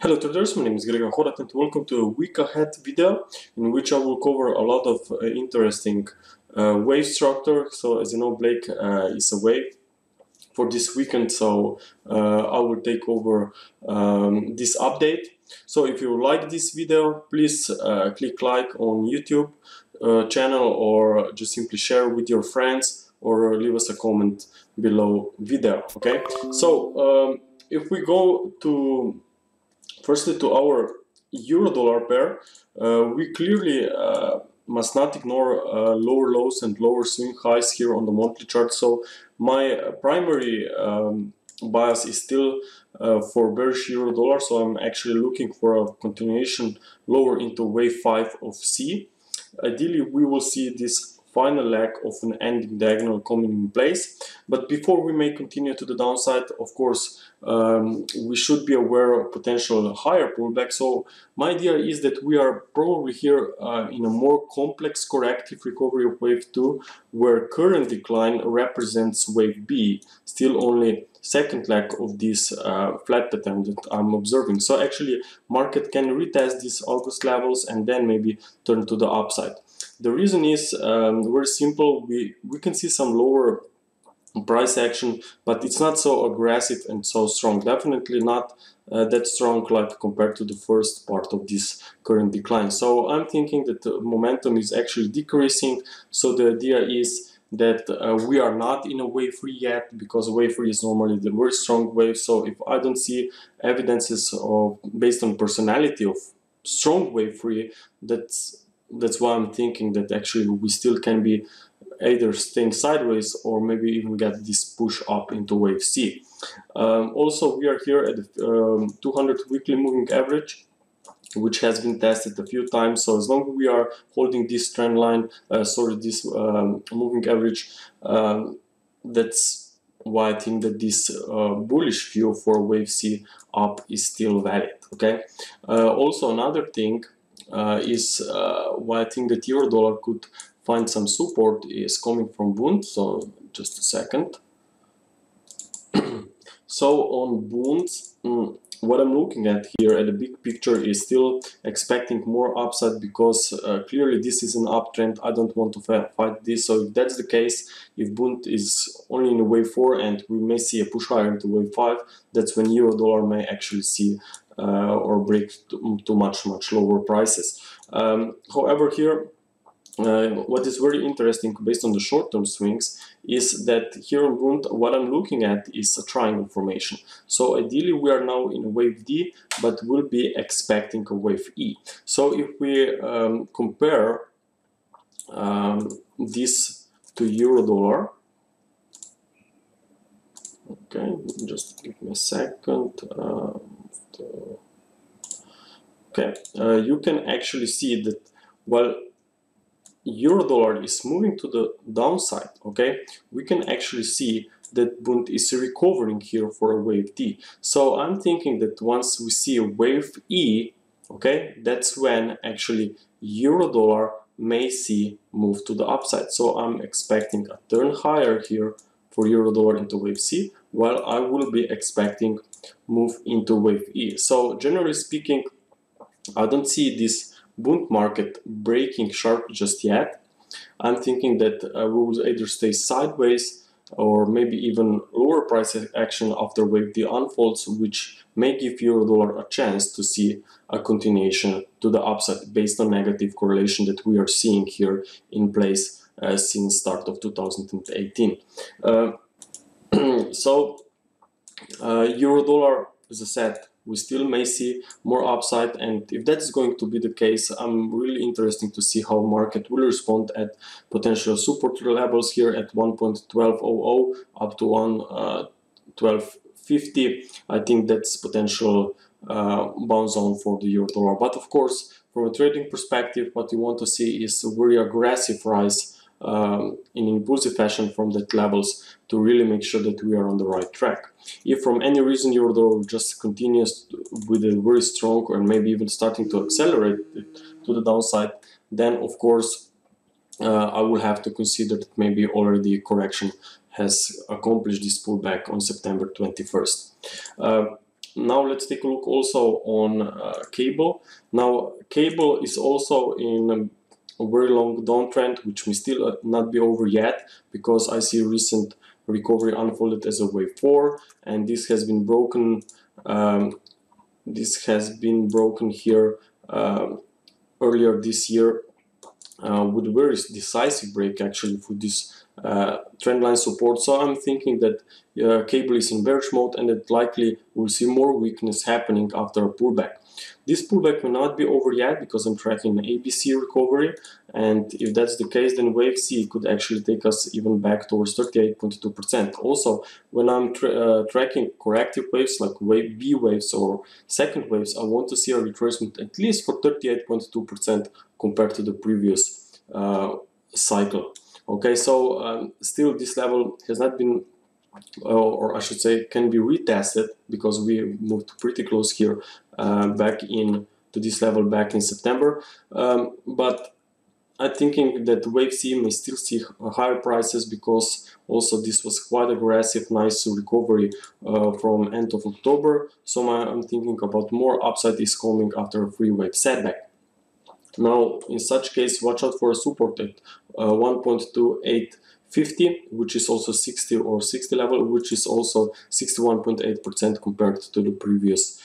Hello traders, my name is Grega Horvat and welcome to a week ahead video in which I will cover a lot of interesting wave structure. So as you know, Blake is away for this weekend, so I will take over this update. So if you like this video, please click like on YouTube channel or just simply share with your friends or leave us a comment below video. Okay, so if we go to firstly to our euro-dollar pair, we clearly must not ignore lower lows and lower swing highs here on the monthly chart. So my primary bias is still for bearish euro-dollar. So I'm actually looking for a continuation lower into wave 5 of C. Ideally, we will see this final leg of an ending diagonal coming in place. But before we may continue to the downside, of course, we should be aware of potential higher pullback. So my idea is that we are probably here in a more complex corrective recovery of wave 2, where current decline represents wave B, still only second leg of this flat pattern that I'm observing. So actually market can retest these August levels and then maybe turn to the upside. The reason is very simple. We can see some lower price action, but it's not so aggressive and so strong. Definitely not that strong like compared to the first part of this current decline. So I'm thinking that the momentum is actually decreasing. So the idea is that we are not in a wave 3 yet, because wave 3 is normally the very strong wave. So if I don't see evidences of based on personality of strong wave 3, that's why I'm thinking that actually we still can be either staying sideways or maybe even get this push up into wave C. Also, we are here at the 200 weekly moving average, which has been tested a few times. So as long as we are holding this trend line, this moving average, that's why I think that this bullish view for wave C up is still valid. Okay. Also, another thing is why I think that euro-dollar could find some support is coming from Bund. So just a second. So on Bund, what I'm looking at here at the big picture is still expecting more upside, because clearly this is an uptrend. I don't want to fight this. So if that's the case, if Bund is only in wave 4 and we may see a push higher into wave 5, that's when euro-dollar may actually see or break to much lower prices. However, here what is very interesting based on the short-term swings is that here on Bund, what I'm looking at is a triangle formation. So ideally we are now in a wave D, but we'll be expecting a wave E. So if we compare this to euro-dollar, okay, just give me a second. Okay, you can actually see that while euro-dollar is moving to the downside, okay, we can actually see that Bund is recovering here for a wave D. So I'm thinking that once we see a wave E, okay, that's when actually euro-dollar may see move to the upside. So I'm expecting a turn higher here for euro-dollar into wave C, while I will be expecting move into wave E. So generally speaking, I don't see this Bund market breaking sharp just yet. I'm thinking that we will either stay sideways or maybe even lower price action after wave D unfolds, which may give euro-dollar a chance to see a continuation to the upside based on negative correlation that we are seeing here in place since start of 2018. So euro-dollar, as I said, we still may see more upside, and if that's going to be the case, I'm really interested to see how market will respond at potential support levels here at 1.1200 up to 1.1250. I think that's potential bounce zone for the euro-dollar. But of course, from a trading perspective, what you want to see is a very aggressive rise in impulsive fashion from that levels to really make sure that we are on the right track. If from any reason euro-dollar just continues with a very strong or maybe even starting to accelerate to the downside, then of course I will have to consider that maybe already a correction has accomplished this pullback on September 21st. Now let's take a look also on cable. Now cable is also in a very long downtrend, which may still not be over yet, because I see recent recovery unfolded as a wave 4, and this has been broken. This has been broken here earlier this year with very decisive break actually for this trendline support. So I'm thinking that cable is in bearish mode, and that likely we'll see more weakness happening after a pullback. This pullback may not be over yet because I'm tracking an ABC recovery, and if that's the case, then wave C could actually take us even back towards 38.2%. Also, when I'm tracking corrective waves like wave B waves or second waves, I want to see a retracement at least for 38.2% compared to the previous cycle. Okay, so still this level has not been, or I should say, can be retested, because we moved pretty close here back in to this level back in September. But I'm thinking that wave C may still see higher prices, because also this was quite aggressive, nice recovery from end of October. So I'm thinking about more upside is coming after a 3-wave setback. Now, in such case, watch out for a support at 1.2850, which is also 60 or 60 level, which is also 61.8% compared to the previous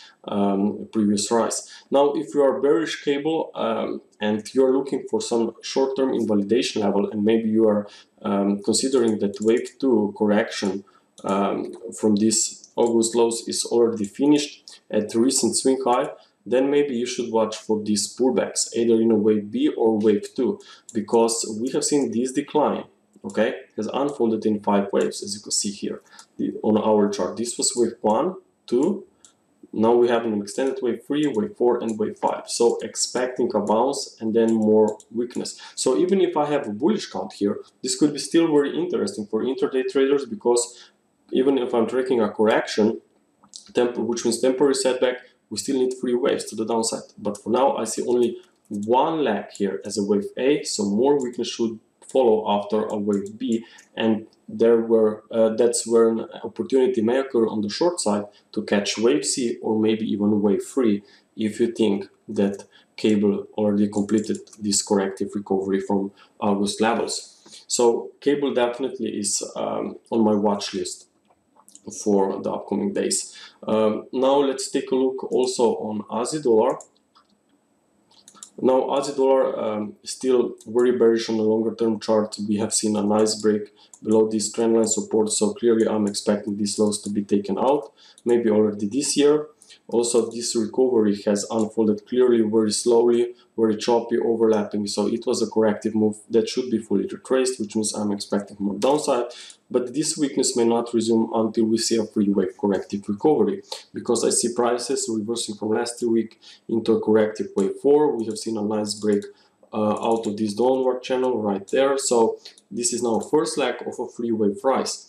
rise. Now, if you are bearish cable and you're looking for some short-term invalidation level, and maybe you are considering that wave 2 correction from this August lows is already finished at the recent swing high, then maybe you should watch for these pullbacks, either in a wave B or wave 2, because we have seen this decline, okay, has unfolded in 5 waves, as you can see here on our chart. This was wave 1, 2, now we have an extended wave 3, wave 4, and wave 5. So expecting a bounce and then more weakness. So even if I have a bullish count here, this could be still very interesting for intraday traders, because even if I'm tracking a correction, which means temporary setback, we still need 3 waves to the downside. But for now, I see only one leg here as a wave A, so more weakness should follow after a wave B, and that's where an opportunity may occur on the short side to catch wave C or maybe even wave 3, if you think that cable already completed this corrective recovery from August levels. So cable definitely is on my watch list for the upcoming days. Now let's take a look also on Aussie dollar. Now Aussie dollar still very bearish on the longer term chart. We have seen a nice break below this trendline support, so clearly I'm expecting these lows to be taken out, maybe already this year. Also, this recovery has unfolded clearly, very slowly, very choppy, overlapping, so it was a corrective move that should be fully retraced, which means I'm expecting more downside. But this weakness may not resume until we see a 3-wave corrective recovery, because I see prices reversing from last week into a corrective wave 4. We have seen a nice break out of this downward channel right there. So this is now first leg of a 3-wave rise.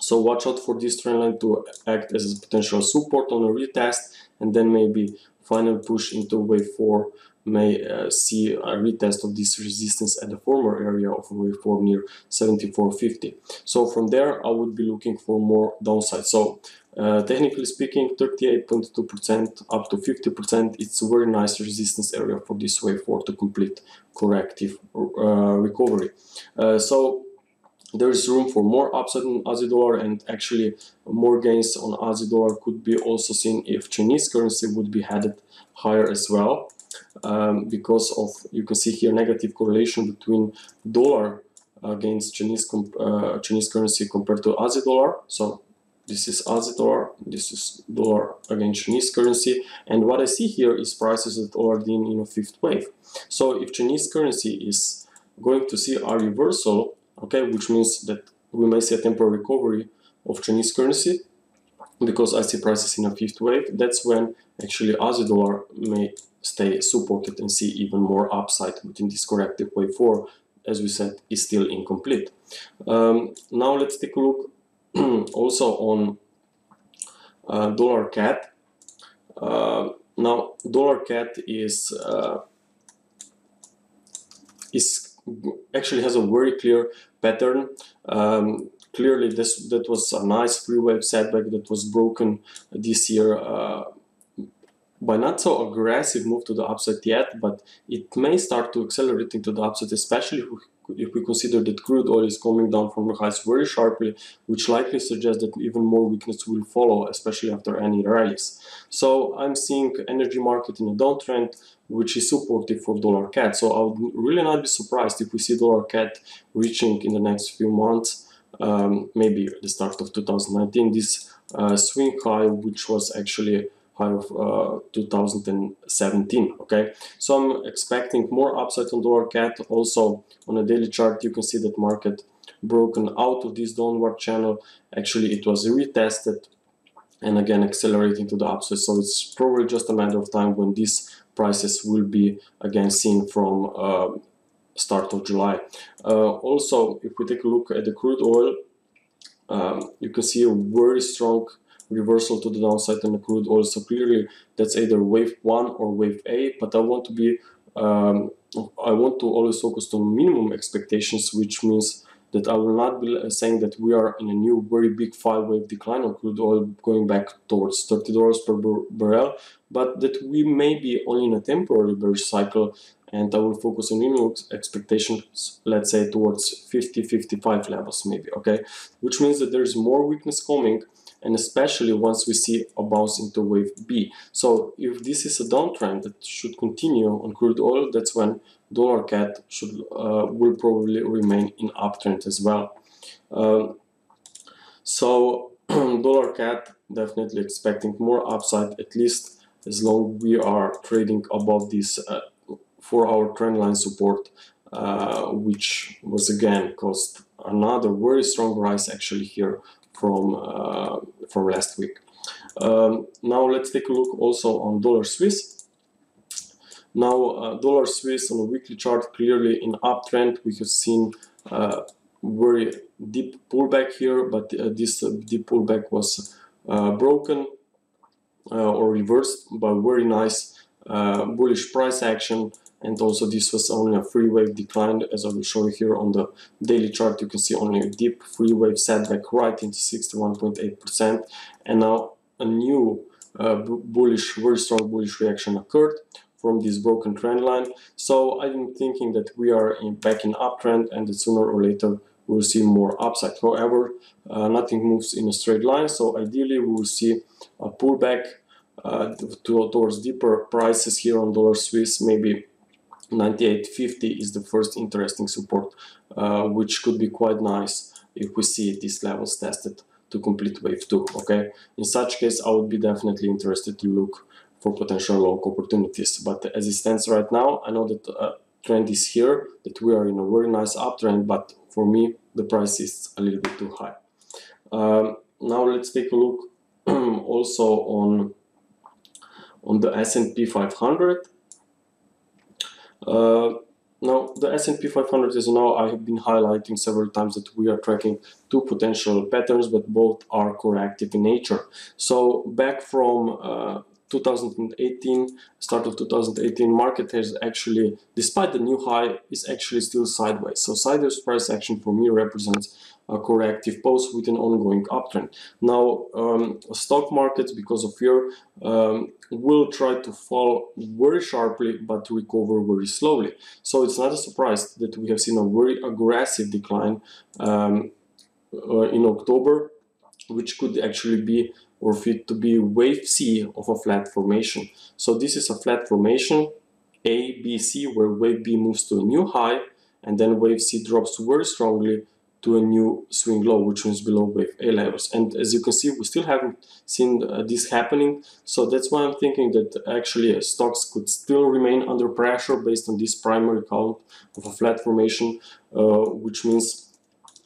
So watch out for this trendline to act as a potential support on a retest, and then maybe final push into wave 4 may see a retest of this resistance at the former area of wave 4 near 74.50. So from there I would be looking for more downside. So technically speaking, 38.2% up to 50%, it's a very nice resistance area for this wave 4 to complete corrective recovery. So there is room for more upside on Aussie dollar, and actually more gains on Aussie dollar could be also seen if Chinese currency would be headed higher as well, because of, you can see here, negative correlation between dollar against Chinese currency compared to Aussie dollar. So this is Aussie dollar, this is dollar against Chinese currency, and what I see here is prices that are already in a 5th wave. So if Chinese currency is going to see a reversal, okay, which means that we may see a temporary recovery of Chinese currency, because I see prices in a 5th wave, that's when actually Aussie dollar may stay supported and see even more upside within this corrective wave 4, as we said, is still incomplete. Now let's take a look also on dollar CAD. Now dollar CAD is actually has a very clear pattern. clearly that was a nice free wave setback that was broken this year by not so aggressive move to the upside yet, but it may start to accelerate into the upside, especially if we consider that crude oil is coming down from the highs very sharply, which likely suggests that even more weakness will follow, especially after any rallies. So I'm seeing energy market in a downtrend, which is supportive for dollar CAD. So I would really not be surprised if we see dollar CAD reaching in the next few months, maybe at the start of 2019, this swing high, which was actually high of 2017. Okay, so I'm expecting more upside on dollar CAD. Also on a daily chart, you can see that market broken out of this downward channel. Actually, it was retested and again accelerating to the upside. So it's probably just a matter of time when these prices will be again seen from start of July. Also, if we take a look at the crude oil, you can see a very strong reversal to the downside on the crude oil. So clearly that's either wave 1 or wave A, but I want to always focus on minimum expectations, which means that I will not be saying that we are in a new very big 5-wave decline on crude oil going back towards $30 per barrel, but that we may be only in a temporary bearish cycle, and I will focus on minimum expectations, let's say towards 50-55 levels maybe, okay? Which means that there is more weakness coming, and especially once we see a bounce into wave B. So if this is a downtrend that should continue on crude oil, that's when dollar CAD will probably remain in uptrend as well. So dollar CAD definitely expecting more upside, at least as long we are trading above this 4-hour trendline support, which was again caused another very strong rise actually here from last week. Now let's take a look also on dollar Swiss. Now dollar Swiss on a weekly chart clearly in uptrend. We have seen very deep pullback here, but this deep pullback was broken or reversed by very nice bullish price action. And also this was only a free wave decline, as I will show you here on the daily chart. You can see only a deep free wave setback right into 61.8%, and now a new bullish, very strong bullish reaction occurred from this broken trend line. So I'm thinking that we are back in uptrend, and that sooner or later we'll see more upside. However, nothing moves in a straight line, so ideally we will see a pullback towards deeper prices here on dollar Swiss. Maybe 98.50 is the first interesting support, which could be quite nice if we see these levels tested to complete wave 2. Okay, in such case I would be definitely interested to look for potential long opportunities, but as it stands right now, I know that trend is here, that we are in a very nice uptrend, but for me the price is a little bit too high. Now let's take a look also on the S&P 500. Now the S&P 500, as you know, I have been highlighting several times that we are tracking two potential patterns, but both are corrective in nature. So back from 2018, start of 2018, market has actually, despite the new high, is actually still sideways. So sideways price action for me represents a corrective pose with an ongoing uptrend. Now stock markets, because of fear, will try to fall very sharply but recover very slowly. So it's not a surprise that we have seen a very aggressive decline in October, which could actually be or fit to be wave C of a flat formation. So this is a flat formation A, B, C, where wave B moves to a new high, and then wave C drops very strongly to a new swing low, which is below wave A levels. And as you can see, we still haven't seen this happening. So that's why I'm thinking that actually stocks could still remain under pressure based on this primary count of a flat formation, which means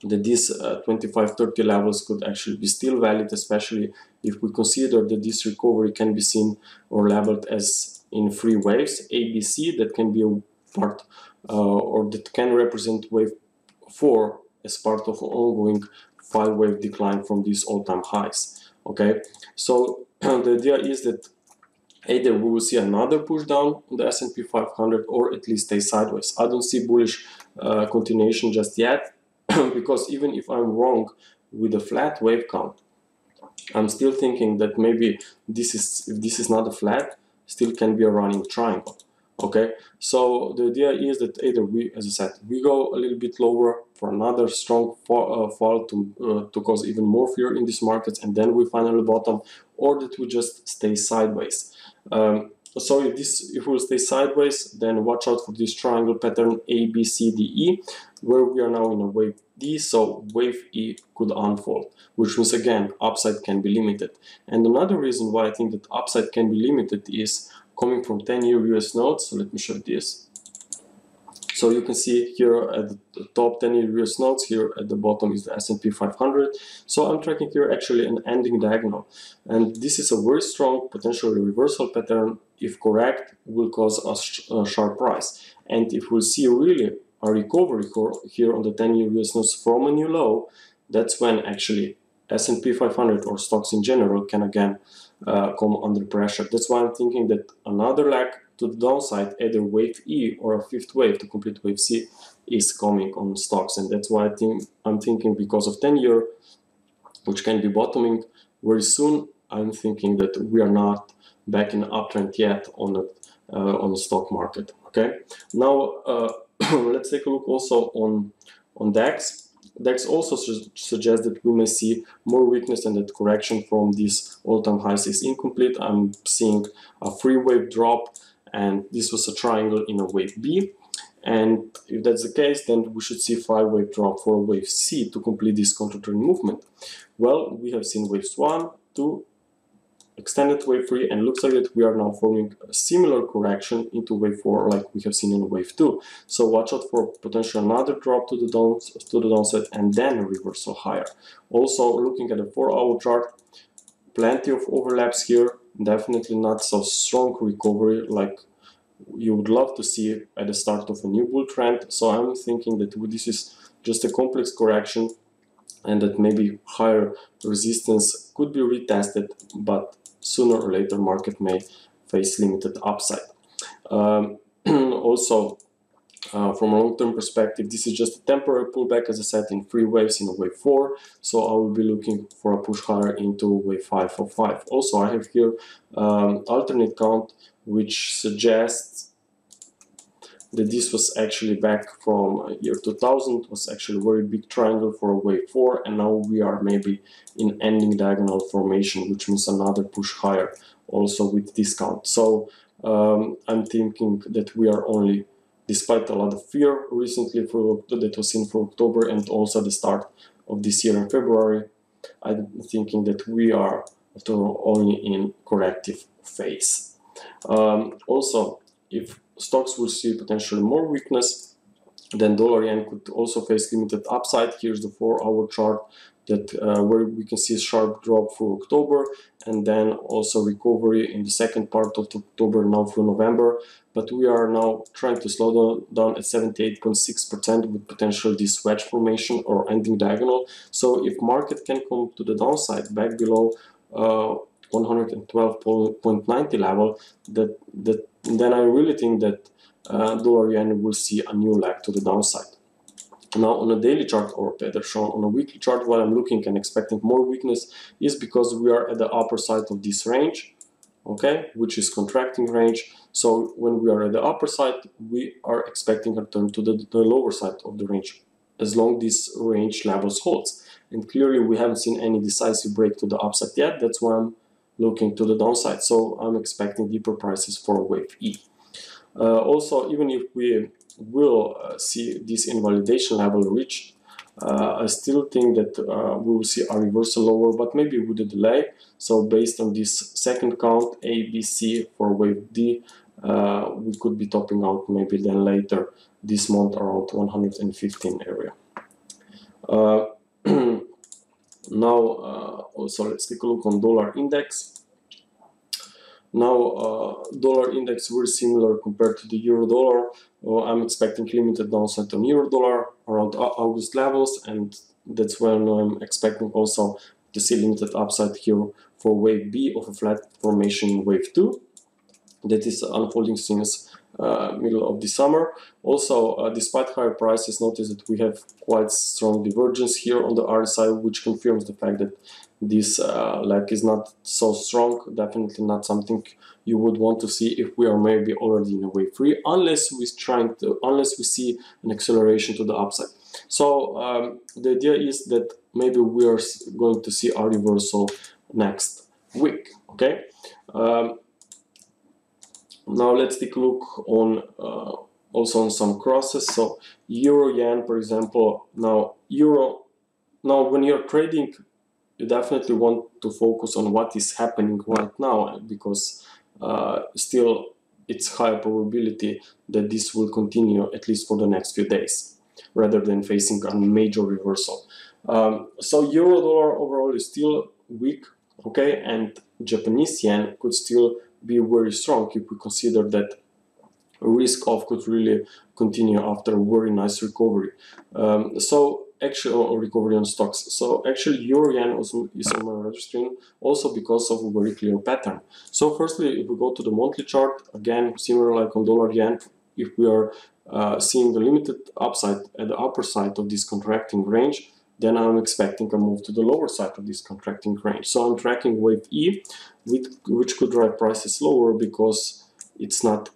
that these 25-30 levels could actually be still valid, especially if we consider that this recovery can be seen or labeled as in three waves, A, B, C, that can be a part or that can represent wave 4 as part of an ongoing 5-wave decline from these all-time highs. Okay, so the idea is that either we will see another push down on the S&P 500 or at least stay sideways. I don't see bullish continuation just yet. because even if I'm wrong with a flat wave count, I'm still thinking that maybe this is, if this is not a flat, still can be a running triangle. Okay, so the idea is that either we, as I said, we go a little bit lower for another strong fall to cause even more fear in these markets, and then we finally bottom, or that we just stay sideways. So if we'll stay sideways, then watch out for this triangle pattern A, B, C, D, E, where we are now in a wave D, so wave E could unfold, which means again, upside can be limited. And another reason why I think that upside can be limited is coming from 10-year US notes. So let me show this. So you can see here at the top 10-year US notes, here at the bottom is the S&P 500. So I'm tracking here actually an ending diagonal. And this is a very strong potential reversal pattern. If correct, will cause a sharp rise. And if we'll see really a recovery here on the 10-year US notes from a new low, that's when actually S&P 500 or stocks in general can again come under pressure. That's why I'm thinking that another leg to the downside, either wave E or a fifth wave to complete wave C, is coming on stocks. And that's why I'm thinking because of 10-year, which can be bottoming very soon, I'm thinking that we are not back in uptrend yet on the stock market. Okay, now let's take a look also on DAX. DAX also suggests that we may see more weakness and that correction from these all-time highs is incomplete. I'm seeing a 3-wave drop, and this was a triangle in a wave B. And if that's the case, then we should see 5-wave drop for a wave C to complete this contrary movement. Well, we have seen waves 1, 2, extended wave 3, and looks like that we are now forming a similar correction into wave 4 like we have seen in wave 2. So watch out for potential another drop to the downside and then a reversal higher. Also looking at the 4-hour chart, plenty of overlaps here, definitely not so strong recovery like you would love to see at the start of a new bull trend. So I'm thinking that this is just a complex correction and that maybe higher resistance could be retested, but sooner or later market may face limited upside. Also, from a long-term perspective, this is just a temporary pullback, as I said, in 3 waves in wave 4. So I will be looking for a push higher into wave 5 for 5. Also, I have here alternate count, which suggests that this was actually back from year 2000, was actually a very big triangle for a wave 4, and now we are maybe in ending diagonal formation, which means another push higher also with discount. So I'm thinking that we are only, despite a lot of fear recently that was seen for October and also the start of this year in February, I'm thinking that we are after all only in corrective phase. Also, if stocks will see potentially more weakness, then dollar yen could also face limited upside. Here's the 4-hour chart that where we can see a sharp drop through October and then also recovery in the second part of October now through November. But we are now trying to slow down at 78.6% with potential this wedge formation or ending diagonal. So if market can come to the downside back below 112.90 level, then I really think that dollar yen will see a new leg to the downside. Now on a daily chart, or better shown on a weekly chart, what I'm looking and expecting more weakness is because we are at the upper side of this range, okay, which is contracting range. So when we are at the upper side, we are expecting a turn to the lower side of the range, as long as this range levels holds. And clearly we haven't seen any decisive break to the upside yet. That's why I'm looking to the downside. So I'm expecting deeper prices for wave E. Also, even if we will see this invalidation level reached, I still think that we will see a reversal lower, but maybe with a delay. So based on this second count, A, B, C for wave D, we could be topping out maybe then later this month around 115 area. Now, also let's take a look on dollar index. Now, dollar index very similar compared to the euro dollar. I'm expecting limited downside on euro dollar around August levels, and that's when I'm expecting also to see limited upside here for wave B of a flat formation in wave 2. That is unfolding since middle of the summer. Also, despite higher prices, notice that we have quite strong divergence here on the RSI, which confirms the fact that this leg is not so strong. Definitely not something you would want to see if we are maybe already in a wave 3, unless we see an acceleration to the upside. So the idea is that maybe we are going to see a reversal next week. Okay. Now let's take a look on also on some crosses. So euro yen, for example. Now when you're trading, you definitely want to focus on what is happening right now, because still it's high probability that this will continue at least for the next few days, rather than facing a major reversal. So euro dollar overall is still weak, okay, and Japanese yen could still be very strong if we consider that risk off could really continue after a very nice recovery. So actually, recovery on stocks. So actually, euro yen also is on my radar screen, also because of a very clear pattern. So firstly, if we go to the monthly chart, again, similar like on dollar yen, if we are seeing a limited upside at the upper side of this contracting range, then I'm expecting a move to the lower side of this contracting range. So I'm tracking wave E, which could drive prices lower because it's not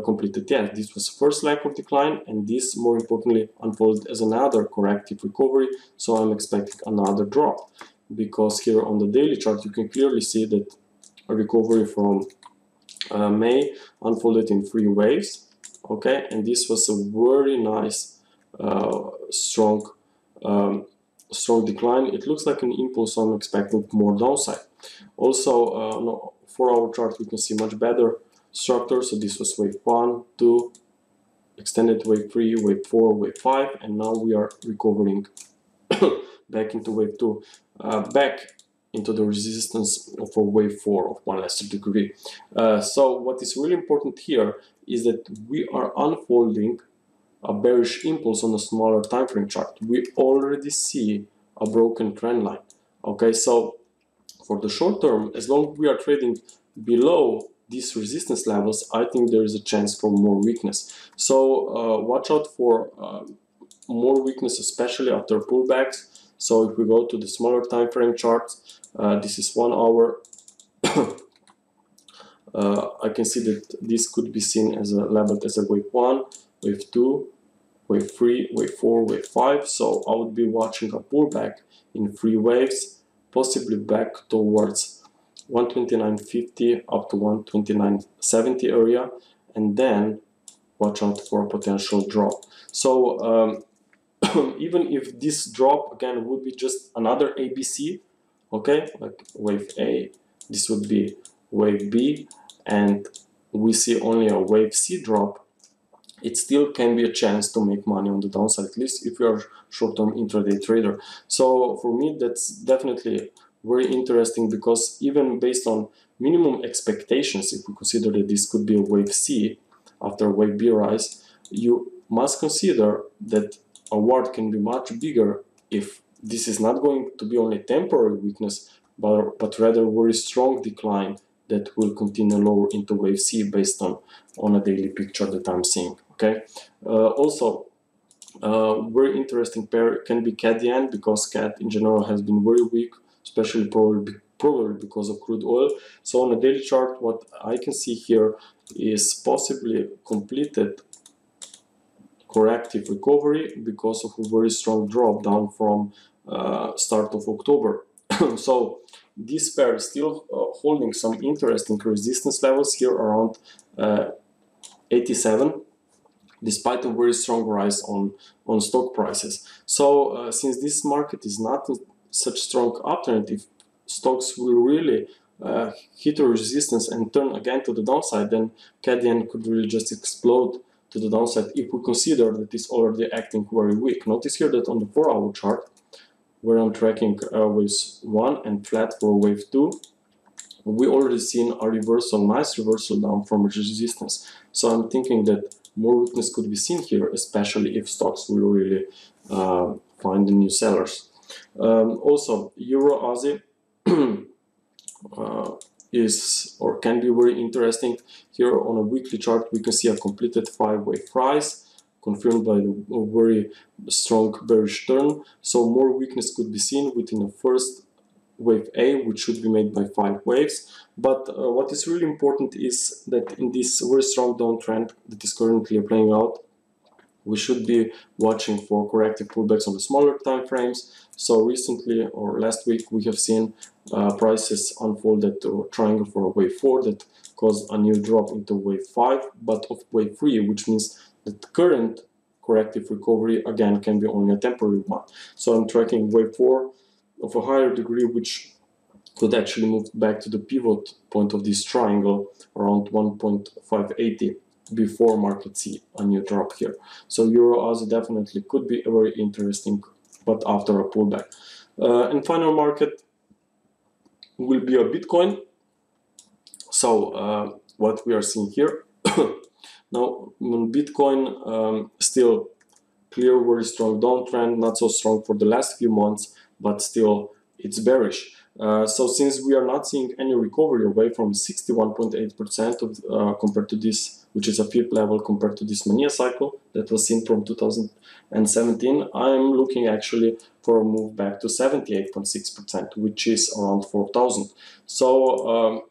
completed yet. This was the first leg of decline, and this, more importantly, unfolded as another corrective recovery. So I'm expecting another drop, because here on the daily chart you can clearly see that a recovery from May unfolded in 3 waves. Okay, and this was a very nice strong decline. It looks like an impulse, so I'm expecting more downside. Also, 4-hour chart, we can see much better structure. So this was wave 1, 2, extended wave 3, wave 4, wave 5, and now we are recovering back into wave 2, back into the resistance for wave 4 of 1 lesser degree. So what is really important here is that we are unfolding a bearish impulse on a smaller time frame chart. We already see a broken trend line. Okay, so for the short term, as long as we are trading below these resistance levels, I think there is a chance for more weakness. So watch out for more weakness, especially after pullbacks. So if we go to the smaller time frame charts, this is 1 hour. I can see that this could be seen as a level as a wave 1, wave 2, wave 3, wave 4, wave 5. So I would be watching a pullback in 3 waves, possibly back towards 129.50 up to 129.70 area, and then watch out for a potential drop. So even if this drop again would be just another ABC, okay, like wave A, this would be wave B, and we see only a wave C drop, it still can be a chance to make money on the downside, at least if you are short-term intraday trader. So for me, that's definitely very interesting, because even based on minimum expectations, if we consider that this could be a wave C after wave B rise, you must consider that a ward can be much bigger if this is not going to be only temporary weakness, but rather very strong decline that will continue lower into wave C based on a daily picture that I'm seeing. Okay. Also, very interesting pair can be CAD yen, because CAD in general has been very weak, especially probably because of crude oil. So on a daily chart, what I can see here is possibly completed corrective recovery because of a very strong drop down from start of October. So this pair is still holding some interesting resistance levels here around 87, despite a very strong rise on stock prices. So since this market is not such strong alternative, stocks will really hit a resistance and turn again to the downside, then CAD yen could really just explode to the downside if we consider that it's already acting very weak. Notice here that on the 4-hour chart, where I'm tracking wave 1 and flat for wave 2, we already seen a reversal, nice reversal down from resistance. So I'm thinking that more weakness could be seen here, especially if stocks will really find the new sellers. Also, Euro Aussie, is or can be very interesting. Here on a weekly chart we can see a completed 5-wave rise confirmed by a very strong bearish turn, so more weakness could be seen within the first wave A, which should be made by 5 waves. But what is really important is that in this very strong downtrend that is currently playing out, we should be watching for corrective pullbacks on the smaller time frames. So recently or last week we have seen prices unfolded to a triangle for a wave 4 that caused a new drop into wave 5, but of wave 3, which means that the current corrective recovery again can be only a temporary one. So I'm tracking wave 4 of a higher degree, which could actually move back to the pivot point of this triangle around 1.580 before market see a new drop here. So Euro Aussie definitely could be very interesting, but after a pullback. And final market will be a Bitcoin. So what we are seeing here now, Bitcoin still clear very strong downtrend, not so strong for the last few months, but still it's bearish. So since we are not seeing any recovery away from 61.8% compared to this, which is a fifth level compared to this mania cycle that was seen from 2017, I'm looking actually for a move back to 78.6%, which is around 4,000. So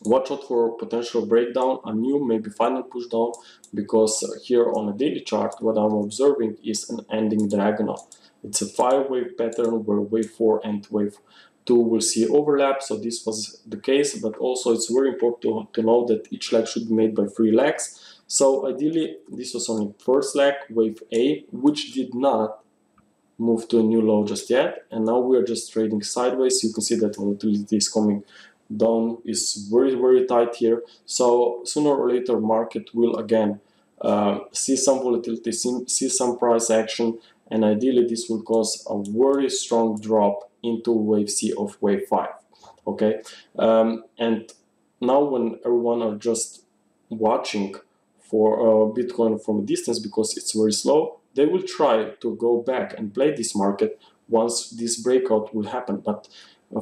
watch out for potential breakdown, a new maybe final push down, because here on a daily chart what I'm observing is an ending diagonal. It's a 5-wave pattern where wave 4 and wave 2 will see overlap, so this was the case, but also it's very important to know that each leg should be made by 3 legs. So ideally this was only first leg, wave A, which did not move to a new low just yet, and now we are just trading sideways. You can see that volatility is coming down, is very tight here, so sooner or later market will again see some volatility, see some price action, and ideally this will cause a very strong drop into wave C of wave 5. Okay, and now when everyone are just watching for Bitcoin from a distance because it's very slow, they will try to go back and play this market once this breakout will happen. But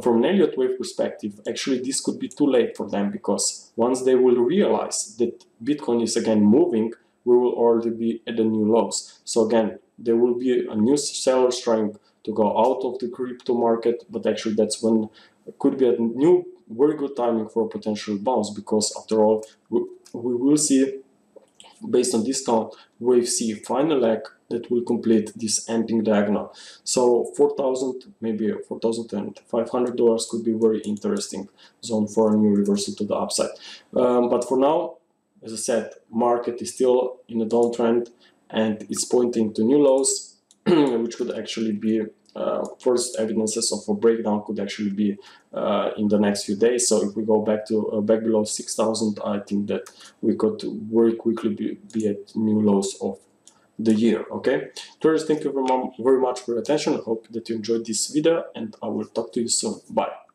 from an Elliott wave perspective, actually this could be too late for them, because once they will realize that Bitcoin is again moving, we will already be at the new lows. So again, there will be a new sellers trying to go out of the crypto market, but actually that's when it could be a new very good timing for a potential bounce, because after all we will see, based on discount, wave C final leg that will complete this ending diagonal. So 4,000, maybe $4,500 could be very interesting zone for a new reversal to the upside. But for now, as I said, market is still in a downtrend and it's pointing to new lows, which could actually be first evidences of a breakdown could actually be in the next few days. So if we go back to back below 6,000, I think that we could very quickly be at new lows of the year. Okay, traders, thank you very much for your attention. I hope that you enjoyed this video, and I will talk to you soon. Bye.